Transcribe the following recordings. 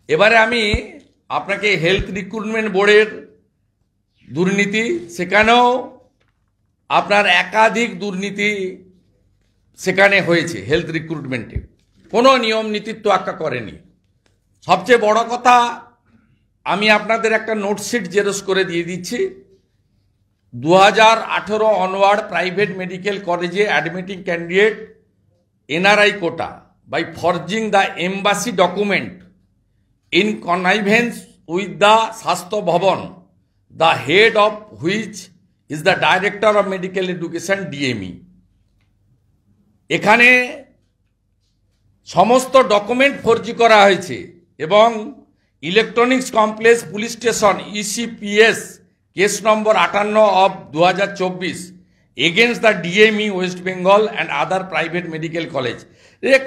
এবারে আমি আপনাকে হেলথ রিক্রুটমেন্ট বোর্ডের দুর্নীতি, সেখানেও আপনার একাধিক দুর্নীতি সেখানে হয়েছে। হেলথ রিক্রুটমেন্টে কোনো নিয়ম নীতির তোয়াক্কা করেনি। সবচেয়ে বড় কথা, আমি আপনাদের একটা নোটশিট জেরক্স করে দিয়ে দিচ্ছি। 2018 অনওয়ার্ড প্রাইভেট মেডিকেল কলেজে admitting candidate NRI quota by forging the embassy document in connivance with the Sastho Bhavan, the head of which is the Director of Medical Education DME. এখানে সমস্ত document ফর্জি করা হয়েছে এবং electronics complex police station ECPS case number 58 of 2024 against the DME West Bengal and other private medical college.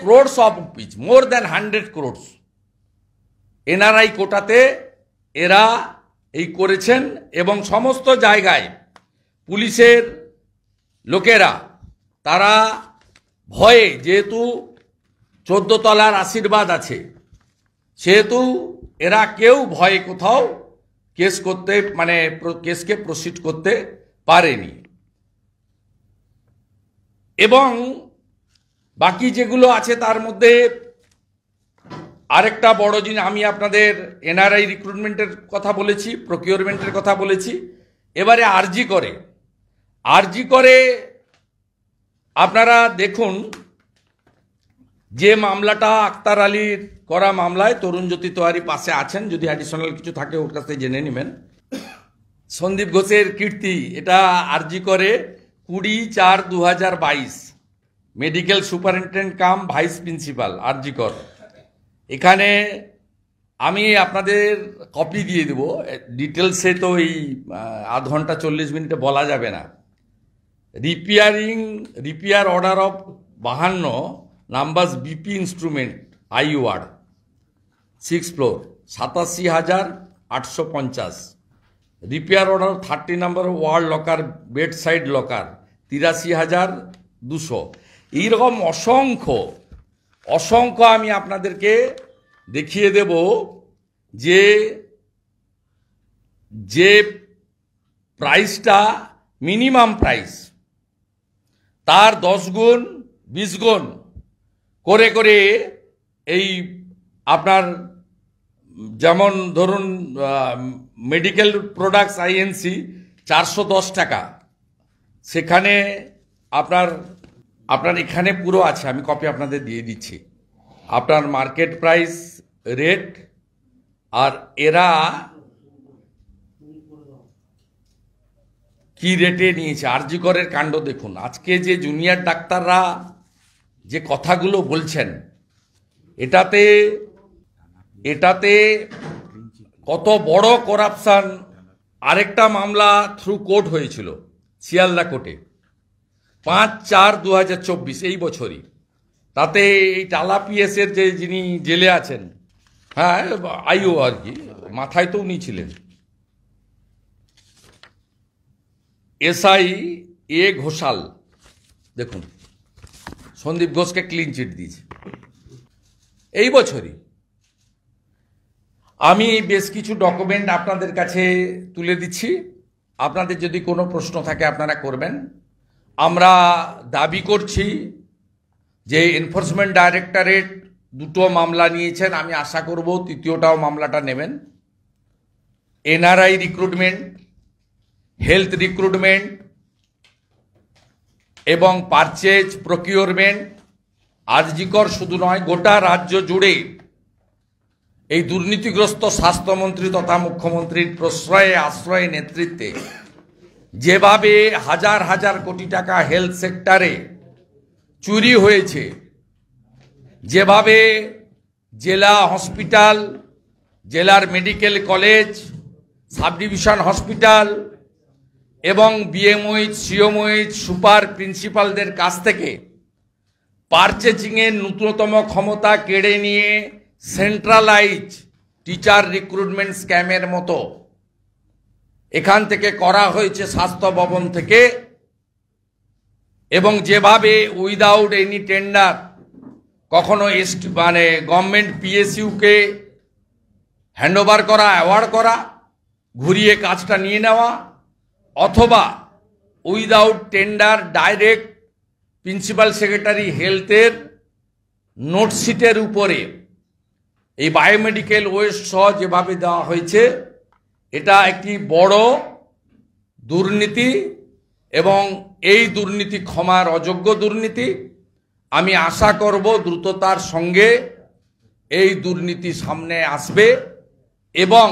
Crores of rupees, more than 100 crores NRI কোটাতে এরা এই করেছেন এবং সমস্ত জায়গায় পুলিশের লোকেরা তারা ভয়ে, যেহেতু 14 তলার আশীর্বাদ আছে, সেহেতু এরা কেউ ভয়ে কোথাও কেস করতে কেসকে প্রসিড করতে পারেনি। এবং বাকি যেগুলো আছে তার মধ্যে আরেকটা বড় জিনিস, আমি আপনাদের এনআরআই রিক্রুটমেন্টের কথা বলেছি, প্রকিউরমেন্টের কথা বলেছি। এবারে আরজি করে আপনারা দেখুন যে মামলাটা আক্তার আলীর করা মামলায় তরুণজ্যোতি তেওয়ারি পাশে আছেন, যদি অ্যাডিশনাল কিছু থাকে ওর কাছ থেকে জেনে নেবেন। সন্দীপ ঘোষের কীর্তি, এটা আরজি করে 20/4/2022 মেডিকেল সুপারিনটেন্ডেন্ট কাম ভাইস প্রিন্সিপাল আরজি কর। এখানে আমি আপনাদের কপি দিয়ে দেব, ডিটেলসে তো এই আধ ঘন্টা 40 মিনিটে বলা যাবে না। Repair order of 52 numbers BP instrument I ward 6 floor 87,850। Repair order 30 number ward locker bed side locker 83,200। এইরকম অসংখ্য আমি আপনাদেরকে দেখিয়ে দেব যে প্রাইসটা মিনিমাম প্রাইস তার 10 গুণ 20 গুণ করে এই আপনার, যেমন ধরুন মেডিকেল প্রোডাক্টস আইএনসি 410 টাকা, সেখানে আপনার এখানে পুরো আছে, আমি কপি আপনাদের দিয়ে দিচ্ছি, আপনার মার্কেট প্রাইস রেট। আর এরা কি রেটে নিয়েছে, আরজি করের কাণ্ড দেখুন। আজকে যে জুনিয়র ডাক্তাররা যে কথাগুলো বলছেন, এটাতে কত বড় করাপশন। আরেকটা মামলা থ্রু কোর্ট হয়েছিল শিয়ালদা কোর্টে 5/4/2024 এই বছরই। তাতে এই টালা পিএসের যে যিনি জেলে আছেন, হ্যাঁ আইও আর কি, মাথায় তো উনি ছিলেন, SI A ঘোষাল, দেখুন সন্দীপ ঘোষকে ক্লিন চিট দিয়েছে এই বছরই। আমি বেশ কিছু ডকুমেন্ট আপনাদের কাছে তুলে দিচ্ছি, আপনাদের যদি কোনো প্রশ্ন থাকে আপনারা করবেন। আমরা দাবি করছি যে এনফোর্সমেন্ট ডাইরেক্টরেট 2টো মামলা নিয়েছেন, আমি আশা করব তৃতীয়টাও মামলাটা নেবেন। এনআরআই রিক্রুটমেন্ট, হেলথ রিক্রুটমেন্ট এবং পারচেজ প্রকিউরমেন্ট, আরজিকর শুধু নয় গোটা রাজ্য জুড়ে এই দুর্নীতিগ্রস্ত স্বাস্থ্যমন্ত্রী তথা মুখ্যমন্ত্রীর আশ্রয়ে নেতৃত্বে যেভাবে হাজার হাজার কোটি টাকা হেলথ সেক্টরে চুরি হয়েছে, যেভাবে জেলা হসপিটাল, জেলার medical college, sub division hospital এবং বিএমওইচ, সিওমওইচ, সুপার প্রিন্সিপালদের কাছ থেকে পারচেজিংয়ের ন্যূনতম ক্ষমতা কেড়ে নিয়ে সেন্ট্রালাইজ টিচার রিক্রুটমেন্ট স্ক্যামের মতো এখান থেকে করা হয়েছে স্বাস্থ্য ভবন থেকে। এবং যেভাবে উইদাউট এনি টেন্ডার কখনো গভর্নমেন্ট পিএসইউকে হ্যান্ডওভার করা, অ্যাওয়ার্ড করা, ঘুরিয়ে কাজটা নিয়ে নেওয়া, অথবা without tender direct principal secretary হেলথের নোটশিটের উপরে এই বায়োমেডিক্যাল ওয়েস্ট সহ যেভাবে দেওয়া হয়েছে, এটা একটি বড় দুর্নীতি এবং এই দুর্নীতি ক্ষমার অযোগ্য দুর্নীতি। আমি আশা করব দ্রুততার সঙ্গে এই দুর্নীতি সামনে আসবে এবং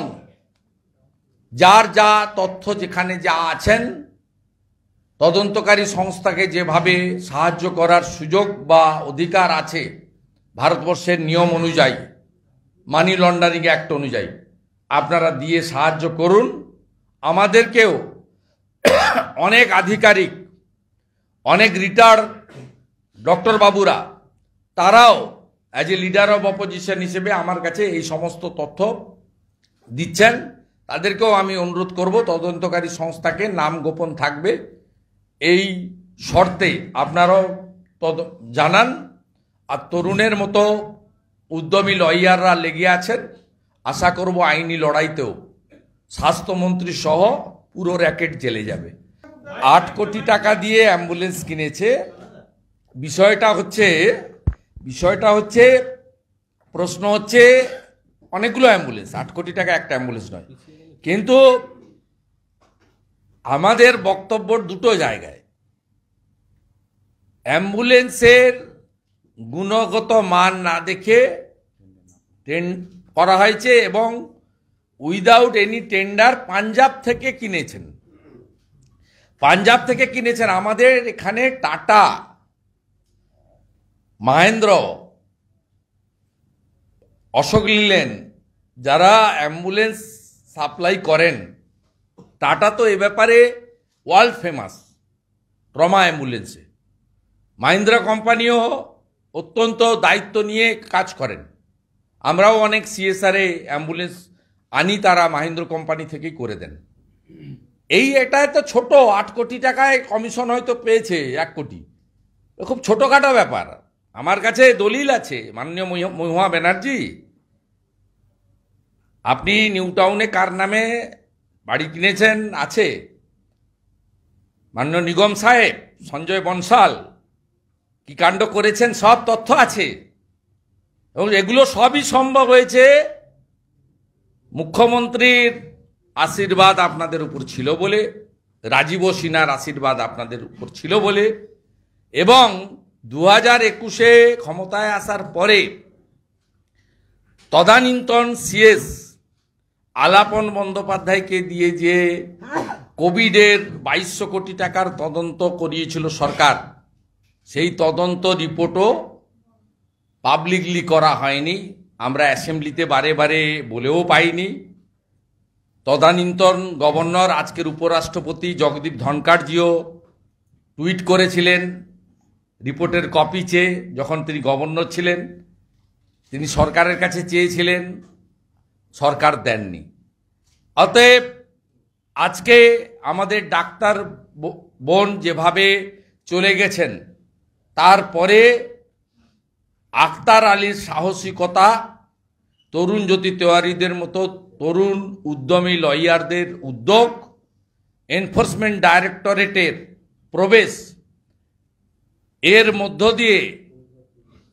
যার যা তথ্য যেখানে যা আছেন, তদন্তকারী সংস্থাকে যেভাবে সাহায্য করার সুযোগ বা অধিকার আছে ভারতবর্ষের নিয়ম অনুযায়ী, মানি লন্ডারিং অ্যাক্ট অনুযায়ী, আপনারা দিয়ে সাহায্য করুন। আমাদেরকেও অনেক আধিকারিক, অনেক রিটায়ার্ড ডক্টর বাবুরা, তারাও as a leader of opposition হিসেবে আমার কাছে এই সমস্ত তথ্য দিচ্ছেন। তাদেরকেও আমি অনুরোধ করব, তদন্তকারী সংস্থাকে নাম গোপন থাকবে এই শর্তে আপনারাও জানান। আর তরুণের মতো উদ্যমী লয়াররা লেগে আছেন, আশা করব আইনি লড়াইতেও স্বাস্থ্যমন্ত্রী সহ পুরো র্যাকেট জেলে যাবে। 8 কোটি টাকা দিয়ে অ্যাম্বুলেন্স কিনেছে। বিষয়টা হচ্ছে প্রশ্ন হচ্ছে অনেকগুলো অ্যাম্বুলেন্স, 8 কোটি টাকা একটা অ্যাম্বুলেন্স নয়। কিন্তু আমাদের বক্তব্য দুটো জায়গায়, অ্যাম্বুলেন্সের গুণগত মান না দেখে করা হয়েছে এবং উইদাউট এনি টেন্ডার পাঞ্জাব থেকে কিনেছেন। আমাদের এখানে টাটা, মাহেন্দ্র, অশোক লেল্যান্ড যারা অ্যাম্বুলেন্স সাপ্লাই করেন, টাটা তো এ ব্যাপারে ওয়ার্ল্ড ফেমাস ট্রমা অ্যাম্বুলেন্সে। মাহিন্দ্রা কোম্পানিও অত্যন্ত দায়িত্ব নিয়ে কাজ করেন। আমরাও অনেক সিএসআরে অ্যাম্বুলেন্স আনি, তারা মাহিন্দ্র কোম্পানি থেকেই করে দেন। এটা তো ছোট, 8 কোটি টাকায় কমিশন হয়তো পেয়েছে 1 কোটি, খুব ছোটখাটো ব্যাপার। আমার কাছে দলিল আছে, মাননীয় মহুয়া ব্যানার্জি, আপনি নিউ টাউনে কার নামে বাড়ি কিনেছেন আছে, মাননীয় নিগম সাহেব সঞ্জয় বনসাল কি কাণ্ড করেছেন সব তথ্য আছে এবং এগুলো সবই সম্ভব হয়েছে মুখ্যমন্ত্রীর আশীর্বাদ আপনাদের উপর ছিল বলে, রাজীব সিনহার আশীর্বাদ আপনাদের উপর ছিল বলে, এবং 2021-এ ক্ষমতায় আসার পরে তদানীন্তন সিএস আলাপন বন্দ্যোপাধ্যায়কে দিয়ে যে কোভিডের 2200 কোটি টাকার তদন্ত করিয়েছিল সরকার, সেই তদন্ত রিপোর্টও পাবলিকলি করা হয়নি। আমরা অ্যাসেম্বলিতে বারে বারে বলেও পাইনি। তদানীন্তন গভর্নর, আজকের উপরাষ্ট্রপতি জগদীপ ধনখড়জিও টুইট করেছিলেন রিপোর্টের কপি চেয়ে, যখন তিনি গভর্নর ছিলেন। তিনি সরকারের কাছে চেয়েছিলেন, সরকার দেননি। অতএব আজকে আমাদের ডাক্তার বোন যেভাবে চলে গেছেন, তারপরে আখতার আলীর সাহসিকতা, তরুণ জ্যোতি তেওয়ারিদের মতো তরুণ উদ্যমী লয়ারদের উদ্যোগ, এনফোর্সমেন্ট ডাইরেক্টরেটের প্রবেশ, এর মধ্য দিয়ে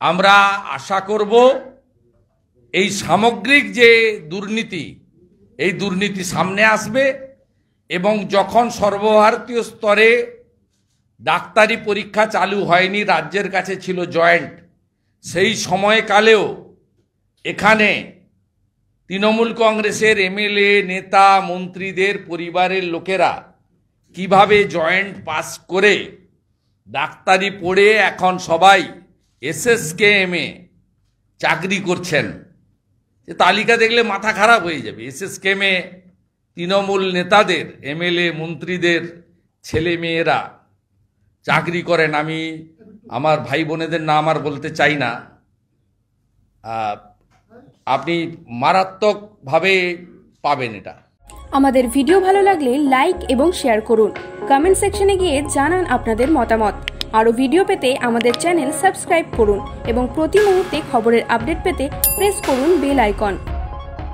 আমরা আশা করব এই সামগ্রিক যে দুর্নীতি, এই দুর্নীতি সামনে আসবে এবং যখন সর্বভারতীয় স্তরে ডাক্তারি পরীক্ষা চালু হয়নি, রাজ্যের কাছে ছিল জয়েন্ট, সেই সময়কালেও এখানে তৃণমূল কংগ্রেসের এমএলএ, নেতা, মন্ত্রীদের পরিবারের লোকেরা কিভাবে জয়েন্ট পাস করে ডাক্তারি পড়ে এখন সবাই এসএসকেএমে চাকরি করছেন, তালিকা দেখলে মাথা খারাপ হয়ে যাবে। এসএসকেএমে তৃণমূল নেতাদের, এমএলএ, মন্ত্রীদের ছেলে মেয়েরা চাকরি করেন। আমি আমার ভাই বোনেদের নাম আর বলতে চাই না। আপনি মারাত্মকভাবে পাবেন এটা। আমাদের ভিডিও ভালো লাগলে লাইক এবং শেয়ার করুন। কমেন্ট সেকশনে গিয়ে জানান আপনাদের মতামত। আরও ভিডিও পেতে আমাদের চ্যানেল সাবস্ক্রাইব করুন এবং প্রতি মুহূর্তে খবরের আপডেট পেতে প্রেস করুন বেল আইকন।